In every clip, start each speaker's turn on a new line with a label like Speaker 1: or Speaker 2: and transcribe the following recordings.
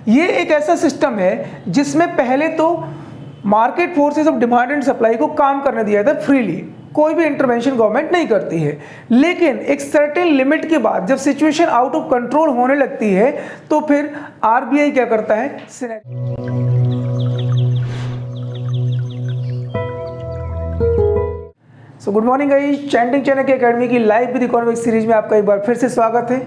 Speaker 1: ये एक ऐसा सिस्टम है जिसमें पहले तो market forces of demand and supply को काम करने दिया था फ्रीली, कोई भी इंटरवेंशन गवर्नमेंट नहीं करती है। लेकिन एक सर्टेन लिमिट के बाद जब सिचुएशन आउट ऑफ कंट्रोल होने लगती है तो फिर आरबीआई क्या करता है, good morning guys, chanting Chanakya academy की लाइव विद इकोनॉमिक्स सीरीज में आपका एक बार फिर से स्वागत है।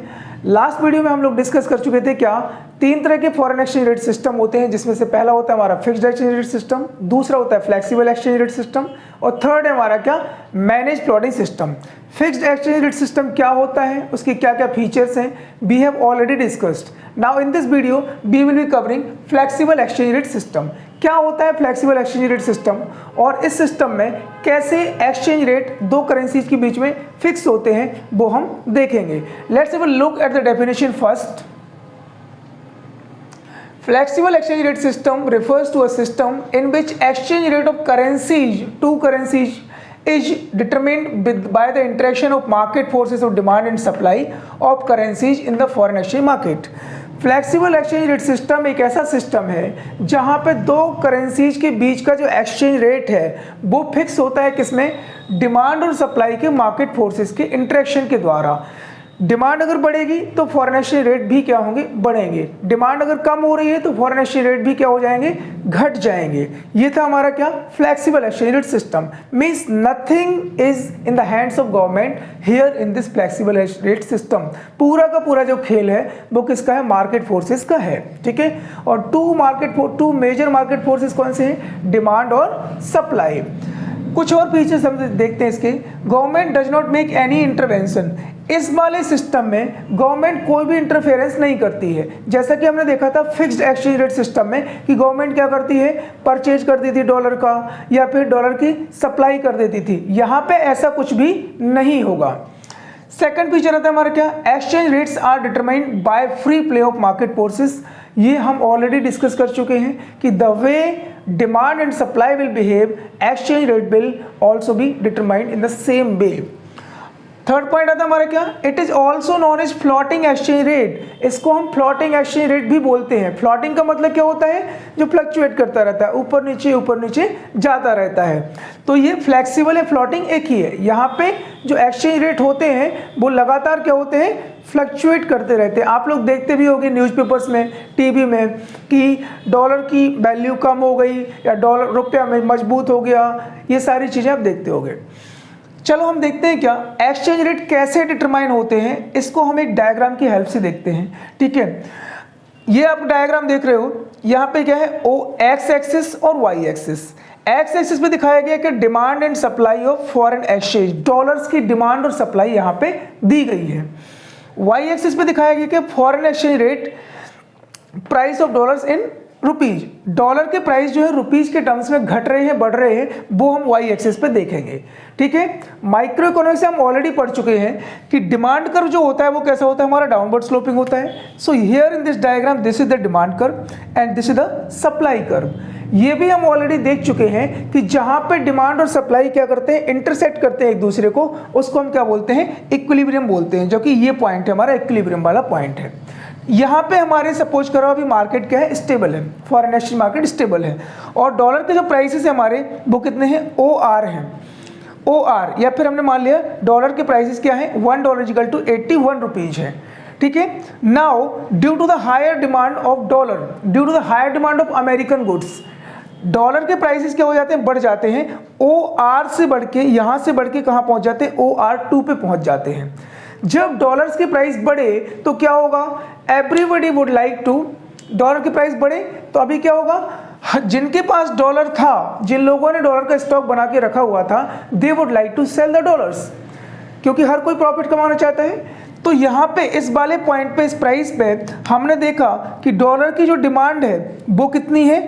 Speaker 1: लास्ट वीडियो में हम लोग डिस्कस कर चुके थे क्या तीन तरह के फॉरेन एक्सचेंज रेट सिस्टम होते हैं, जिसमें से पहला होता है हमारा फिक्स्ड एक्सचेंज रेट सिस्टम, दूसरा होता है फ्लेक्सिबल एक्सचेंज रेट सिस्टम और थर्ड है हमारा क्या managed floating system. Fixed exchange rate system क्या होता है, उसके क्या क्या फीचर्स हैं, we have already discussed. Now in this video we will be covering flexible exchange rate system. क्या होता है फ्लेक्सिबल एक्सचेंज रेट सिस्टम और इस सिस्टम में कैसे एक्सचेंज रेट दो करेंसीज के बीच में फिक्स होते हैं वो हम देखेंगे। Let's have a look at the definition first. Flexible exchange rate system refers to a system in which exchange rate of currencies, two currencies, is determined by the interaction of market forces of demand and supply of currencies in the foreign exchange market. Flexible exchange rate system एक ऐसा system है जहां पे दो currencies के बीच का जो exchange rate है वो फिक्स होता है किसमें, डिमांड और सप्लाई के मार्केट फोर्सेस के इंटरेक्शन के द्वारा। डिमांड अगर बढ़ेगी तो फॉरेन एक्सचेंज रेट भी क्या होंगे, बढ़ेंगे। डिमांड अगर कम हो रही है तो फॉरेन एक्सचेंज रेट भी क्या हो जाएंगे, घट जाएंगे। ये था हमारा क्या flexible exchange rate system. Means nothing is in the hands of government here in this flexible rate system. पूरा का पूरा जो खेल है वो किसका है, मार्केट फोर्सेस का है। ठीक है, और टू मेजर मार्केट फोर्सेस कौन से हैं, डिमांड और सप्लाई। कुछ और फीचर्स हम देखते हैं इसके। Government does not make any intervention. इस वाले सिस्टम में गवर्नमेंट कोई भी इंटरफेरेंस नहीं करती है। जैसा कि हमने देखा था फिक्स्ड एक्सचेंज रेट सिस्टम में कि गवर्नमेंट क्या करती है, परचेज कर देती थी डॉलर का या फिर डॉलर की सप्लाई कर देती थी। यहाँ पे ऐसा कुछ भी नहीं होगा। सेकंड फीचर आता है हमारा क्या, exchange rates are determined by free play of market forces. ये हम ऑलरेडी डिस्कस कर चुके हैं कि the way demand and supply will behave, exchange rate will also be determined in the same way. Third point आता है हमारा क्या, it is also known as floating exchange rate. इसको हम फ्लोटिंग एक्सचेंज रेट भी बोलते हैं। फ्लोटिंग का मतलब क्या होता है, जो फ्लक्चुएट करता रहता है, ऊपर नीचे जाता रहता है। तो ये फ्लेक्सिबल है, फ्लोटिंग एक ही है। यहाँ पे जो एक्सचेंज रेट होते हैं वो लगातार क्या होते हैं, फ्लक्चुएट करते रहते हैं। आप लोग देखते भी होंगे न्यूज़पेपर्स में, टीवी में कि डॉलर की वैल्यू कम हो गई या डॉलर रुपया में मजबूत हो गया, ये सारी चीज़ें आप देखते होंगे। चलो हम देखते हैं क्या एक्सचेंज रेट कैसे डिटरमाइन होते हैं। इसको हम एक डायग्राम की हेल्प से देखते हैं। ठीक है, ये आप डायग्राम देख रहे हो, यहाँ पे क्या है, ओ एक्स एक्सिस और वाई एक्सिस। एक्स एक्सिस पे दिखाया गया कि demand and supply of foreign exchange, dollars की डिमांड और सप्लाई यहाँ पे दी गई है। वाई एक्सिस पे दिखाया गया कि foreign exchange rate, price of dollars in rupees, dollar के प्राइस जो है रुपीज के टर्म्स में घट रहे हैं बढ़ रहे हैं, वो हम वाई एक्सिस पे देखेंगे। ठीक है, माइक्रो इकोनॉमिक्स से हम ऑलरेडी पढ़ चुके हैं कि डिमांड कर्व जो होता है वो कैसा होता है, हमारा डाउनवर्ड स्लोपिंग होता है। So here in this diagram this is the demand curve and this is the supply curve. ये भी हम ऑलरेडी देख चुके हैं कि जहां पे डिमांड और सप्लाई क्या करते हैं, इंटरसेक्ट करते हैं एक दूसरे को, उसको हम क्या बोलते हैं, इक्विलिब्रियम बोलते हैं, जो कि ये पॉइंट है हमारा इक्विलिब्रियम वाला पॉइंट है। यहाँ पे हमारे सपोज करो अभी मार्केट क्या है, स्टेबल है, फॉरेन एक्सचेंज मार्केट स्टेबल है और डॉलर के जो प्राइसेस है हमारे वो कितने हैं, ओ आर हैं, ओ आर, या फिर हमने मान लिया डॉलर के प्राइसेस क्या है, $1 इक्वल टू 81 रुपीज है। ठीक है, now due to the higher demand of dollar, due to the higher demand of American goods, dollar के प्राइसेस क्या हो जाते हैं, बढ़ जाते हैं। ओ आर से बढ़ के, यहाँ से बढ़ के कहाँ पहुँच जाते हैं, OR2 पे पहुँच जाते हैं। जब डॉलर्स के प्राइस बढ़े तो क्या होगा, everybody would like to, dollar के प्राइस बढ़े तो अभी क्या होगा, जिनके पास डॉलर था, जिन लोगों ने डॉलर का स्टॉक बना के रखा हुआ था, they would like to sell the dollars, क्योंकि हर कोई प्रॉफिट कमाना चाहता है। तो यहाँ पे इस वाले पॉइंट पे, इस प्राइस पे हमने देखा कि डॉलर की जो डिमांड है वो कितनी है,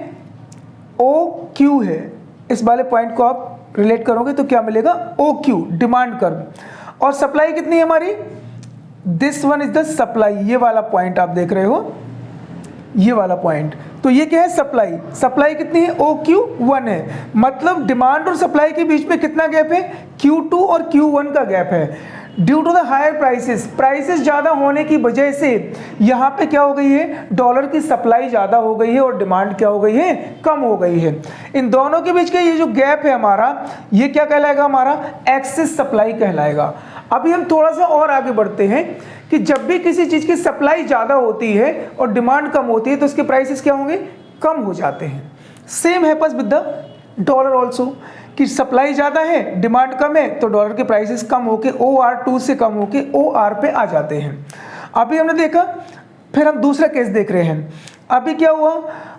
Speaker 1: OQ है। इस वाले पॉइंट को आप रिलेट करोगे तो क्या मिलेगा, OQ, डिमांड कर्व। और सप्लाई कितनी है हमारी, this one is the supply. ये वाला पॉइंट आप देख रहे हो, ये वाला पॉइंट, तो ये क्या है, सप्लाई। सप्लाई कितनी है, OQ1 है। मतलब डिमांड और सप्लाई के बीच में कितना गैप है, Q2 और Q1 का गैप है। Due to the higher prices ज़्यादा होने की वजह से यहाँ पे क्या हो गई है, डॉलर की सप्लाई ज़्यादा हो गई है और डिमांड क्या हो गई है, कम हो गई है। इन दोनों के बीच का ये जो गैप है हमारा, ये क्या कहलाएगा, हमारा एक्सेस सप्लाई कहलाएगा। अभी हम थोड़ा सा और आगे बढ़ते हैं कि जब भी किसी चीज़ की सप्लाई ज़्यादा होती है और डिमांड कम होती है तो उसके प्राइसेस क्या होंगे, कम हो जाते हैं। Same happens with the dollar also, कि सप्लाई ज़्यादा है डिमांड कम है तो डॉलर के प्राइसेस कम होके OR2 से कम होके OR पे आ जाते हैं। अभी हमने देखा, फिर हम दूसरा केस देख रहे हैं। अभी क्या हुआ,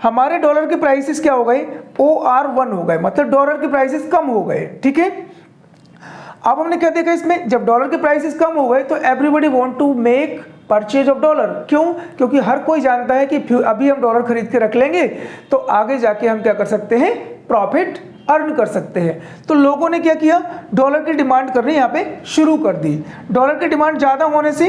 Speaker 1: हमारे डॉलर के प्राइसेस क्या हो गए, OR1 हो गए, मतलब डॉलर के प्राइसेस कम हो गए, ठीक है। अब हमने क्या देखा इसमें, जब डॉलर के प्राइसेस कम हो गए तो everybody want to make purchase of dollar. क्यों, क्योंकि हर कोई जानता है कि अभी हम डॉलर खरीद के रख लेंगे तो आगे जाके हम क्या कर सकते हैं, प्रॉफिट अर्न कर सकते हैं। तो लोगों ने क्या किया, डॉलर की डिमांड करनी यहाँ पे शुरू कर दी। डॉलर की डिमांड ज़्यादा होने से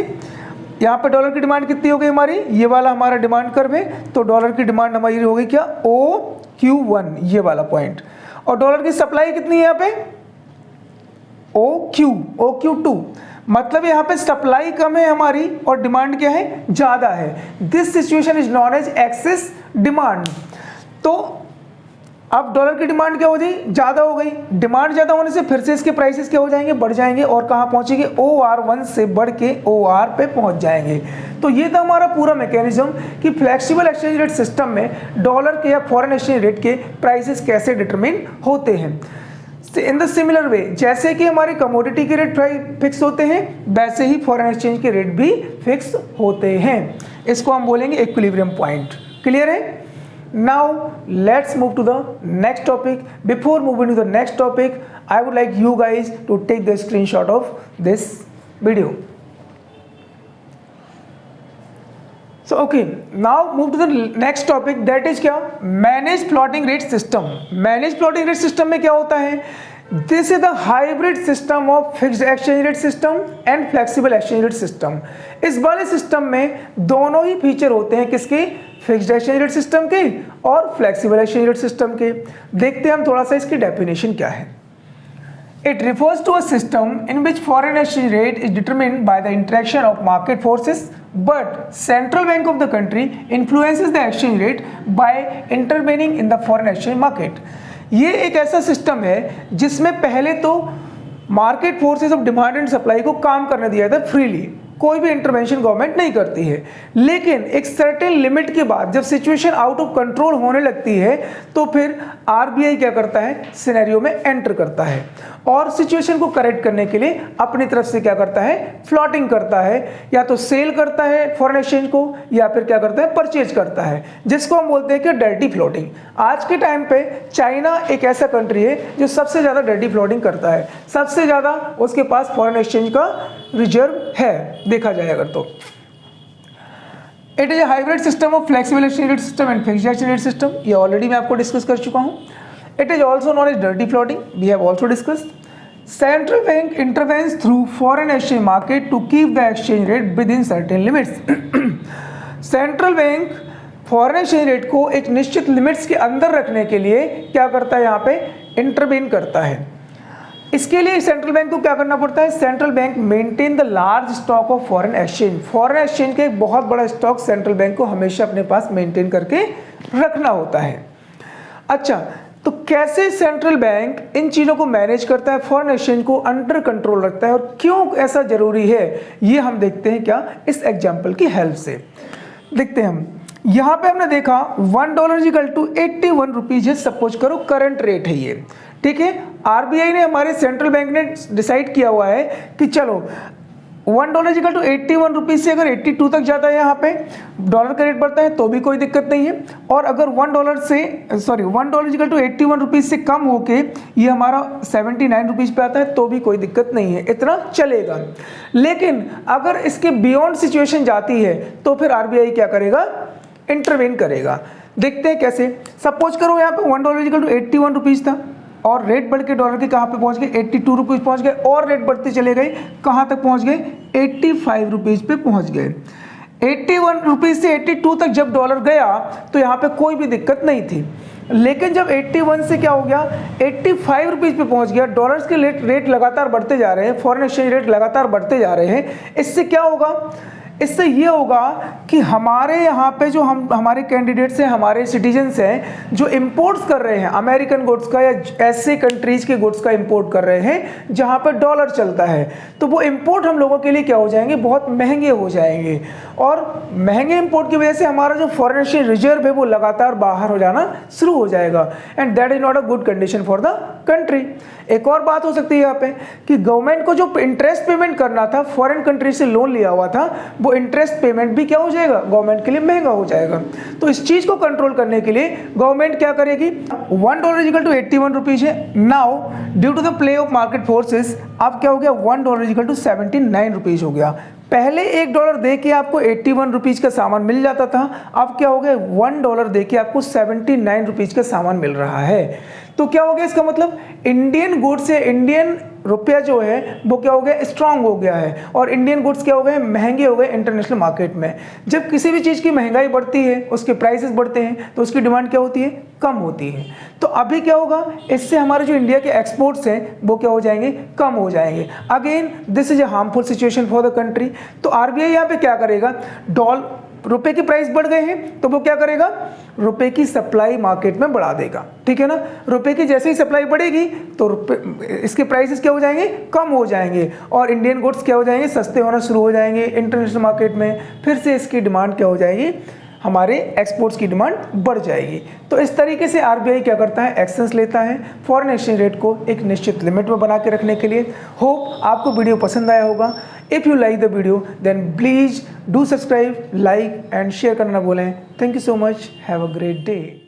Speaker 1: यहाँ पे डॉलर की डिमांड कितनी हो गई हमारी, ये वाला हमारा डिमांड कर्व है, तो डॉलर की डिमांड हमारी हो गई क्या, OQ1, ये वाला पॉइंट। और डॉलर की सप्लाई कितनी है यहाँ पे, OQ2, मतलब यहाँ पे सप्लाई कम है हमारी और डिमांड क्या है, ज़्यादा है। This situation is known as excess demand. तो अब डॉलर की डिमांड क्या हो गई, ज़्यादा हो गई, डिमांड ज़्यादा होने से फिर से इसके प्राइसेस क्या हो जाएंगे, बढ़ जाएंगे और कहाँ पहुँचेंगे, OR1 से बढ़ के OR पे पहुँच जाएंगे। तो ये था हमारा पूरा मैकेनिज्म कि फ्लेक्सिबल एक्सचेंज रेट सिस्टम में डॉलर के या फॉरेन एक्सचेंज रेट के प्राइसेस कैसे डिटरमिन होते हैं। इन द सिमिलर वे, जैसे कि हमारे कमोडिटी के रेट फिक्स होते हैं वैसे ही फॉरेन एक्सचेंज के रेट भी फिक्स होते हैं। इसको हम बोलेंगे इक्विलिब्रियम पॉइंट। क्लियर है? Now let's move to the next topic. Before moving to the next topic, I would like you guys to take the screenshot of this video. So okay, now move to the next topic, that is क्या, managed floating rate system. Managed floating rate system में क्या होता है, this is the hybrid system of fixed exchange rate system and flexible exchange rate system. इस वाले system में दोनों ही feature होते हैं, किसके, फिक्स्ड एक्सचेंज रेट सिस्टम के और फ्लेक्सिबल एक्सचेंज रेट सिस्टम के। देखते हैं हम थोड़ा सा इसकी डेफिनेशन क्या है। It refers to a system in which foreign exchange rate is determined by the interaction of market forces, but central bank of the country influences the exchange rate by intervening in the foreign exchange market. ये एक ऐसा system है जिसमें पहले तो market forces of demand and supply को काम करने दिया था फ्रीली, कोई भी इंटरवेंशन गवर्नमेंट नहीं करती है। लेकिन एक सर्टेन लिमिट के बाद जब सिचुएशन आउट ऑफ कंट्रोल होने लगती है तो फिर आरबीआई क्या करता है, सिनेरियो में एंटर करता है और सिचुएशन को करेक्ट करने के लिए अपनी तरफ से क्या करता है, फ्लोटिंग करता है, या तो सेल करता है फॉरेन एक्सचेंज को या फिर क्या करता है, परचेज करता है, जिसको हम बोलते हैं कि डर्टी फ्लोटिंग। आज के टाइम पे चाइना एक ऐसा कंट्री है जो सबसे ज़्यादा डर्टी फ्लोटिंग करता है, सबसे ज़्यादा उसके पास फॉरेन एक्सचेंज का रिजर्व है देखा जाए अगर तो। It is a hybrid system of flexible exchange rate system and fixed exchange rate system, ये ऑलरेडी मैं आपको डिस्कस कर चुका हूँ। It is also known as dirty floating, we have also discussed. Central bank intervenes through foreign exchange market to keep the exchange rate within certain limits. Central bank foreign exchange rate को एक निश्चित limits के अंदर रखने के लिए क्या करता है, यहाँ पे इंटरवेन करता है। इसके लिए सेंट्रल बैंक को क्या करना पड़ता है, central bank maintain the large stock of foreign exchange. Foreign exchange का एक बहुत बड़ा स्टॉक सेंट्रल बैंक को हमेशा अपने पास मेंटेन करके रखना होता है। अच्छा, तो कैसे सेंट्रल बैंक इन चीज़ों को मैनेज करता है, फॉरेन एक्सचेंज को अंडर कंट्रोल रखता है और क्यों ऐसा जरूरी है, ये हम देखते हैं क्या, इस एग्जाम्पल की हेल्प से देखते हैं हम। यहाँ पे हमने देखा $1 इक्वल टू 81 रुपीज है, सपोज करो करंट रेट है ये, ठीक है। आरबीआई ने, हमारे सेंट्रल बैंक ने डिसाइड किया हुआ है कि चलो $1 इक्वल टू 81 रुपीज से अगर 82 तक जाता है, यहाँ पे डॉलर का रेट बढ़ता है तो भी कोई दिक्कत नहीं है, और अगर $1 इक्वल टू 81 रुपीज से कम होके ये हमारा 79 रुपीज पे आता है तो भी कोई दिक्कत नहीं है, इतना चलेगा। लेकिन अगर इसके बियॉन्ड सिचुएशन जाती है तो फिर आरबीआई क्या करेगा, इंटरवेन करेगा। देखते हैं कैसे। सपोज करो यहाँ पे $1 इक्वल टू 81 रुपीज था और रेट बढ़ के डॉलर के कहाँ पे पहुँच गए, 82 रुपीज़ पहुँच गए, और रेट बढ़ते चले गए, कहाँ तक पहुँच गए, 85 रुपीज़ पे पहुँच गए। 81 रुपीज़ से 82 तक जब डॉलर गया तो यहाँ पे कोई भी दिक्कत नहीं थी, लेकिन जब 81 से क्या हो गया, 85 रुपीज़ पे पहुँच गया, डॉलर्स के रेट लगातार बढ़ते जा रहे हैं, फॉरेन एक्सचेंज रेट लगातार बढ़ते जा रहे हैं। इससे क्या होगा, इससे ये होगा कि हमारे यहाँ पे जो हमारे कैंडिडेट्स हैं, हमारे सिटीजन्स हैं जो इंपोर्ट्स कर रहे हैं अमेरिकन गुड्स का या ऐसे कंट्रीज़ के गुड्स का इंपोर्ट कर रहे हैं जहाँ पे डॉलर चलता है, तो वो इंपोर्ट हम लोगों के लिए क्या हो जाएंगे, बहुत महंगे हो जाएंगे। और महंगे इंपोर्ट की वजह से हमारा जो फॉरेन एक्सचेंज रिजर्व है वो लगातार बाहर हो जाना शुरू हो जाएगा, and that is not a good condition for the country. एक और बात हो सकती है यहाँ पे कि गवर्नमेंट को जो इंटरेस्ट पेमेंट करना था, फॉरेन कंट्री से लोन लिया हुआ था, वो इंटरेस्ट पेमेंट भी क्या हो जाएगा, गवर्नमेंट के लिए महंगा हो जाएगा। तो इस चीज़ को कंट्रोल करने के लिए गवर्नमेंट क्या करेगी, $1 इक्वल टू 81 रुपीज़ है। Now due to the play of market forces अब क्या हो गया, $1 इक्वल टू 79 रुपीज़ हो गया। पहले $1 दे के आपको 81 रुपीज़ का सामान मिल जाता था, अब क्या हो गया, $1 दे के आपको 79 रुपीज़ का सामान मिल रहा है। तो क्या हो गया, इसका मतलब इंडियन गुड्स से इंडियन रुपया जो है वो क्या हो गया, स्ट्रांग हो गया है, और इंडियन गुड्स क्या हो गए, महंगे हो गए इंटरनेशनल मार्केट में। जब किसी भी चीज़ की महंगाई बढ़ती है, उसके प्राइसेस बढ़ते हैं, तो उसकी डिमांड क्या होती है, कम होती है। तो अभी क्या होगा, इससे हमारे जो इंडिया के एक्सपोर्ट्स हैं वो क्या हो जाएंगे, कम हो जाएंगे। Again this is a harmful situation for the country. तो आरबीआई यहाँ पे क्या करेगा, रुपए की प्राइस बढ़ गए हैं तो वो क्या करेगा, रुपए की सप्लाई मार्केट में बढ़ा देगा, ठीक है ना। रुपए की जैसे ही सप्लाई बढ़ेगी तो इसके प्राइसेस क्या हो जाएंगे, कम हो जाएंगे, और इंडियन गुड्स क्या हो जाएंगे, सस्ते होना शुरू हो जाएंगे इंटरनेशनल मार्केट में। फिर से इसकी डिमांड क्या हो जाएगी, हमारे एक्सपोर्ट्स की डिमांड बढ़ जाएगी। तो इस तरीके से आरबीआई क्या करता है, एक्शंस लेता है फॉरेन एक्सचेंज रेट को एक निश्चित लिमिट में बना के रखने के लिए। होप आपको वीडियो पसंद आया होगा। If you like the video then please do subscribe, like and share करना ना भूलें। Thank you so much, have a great day.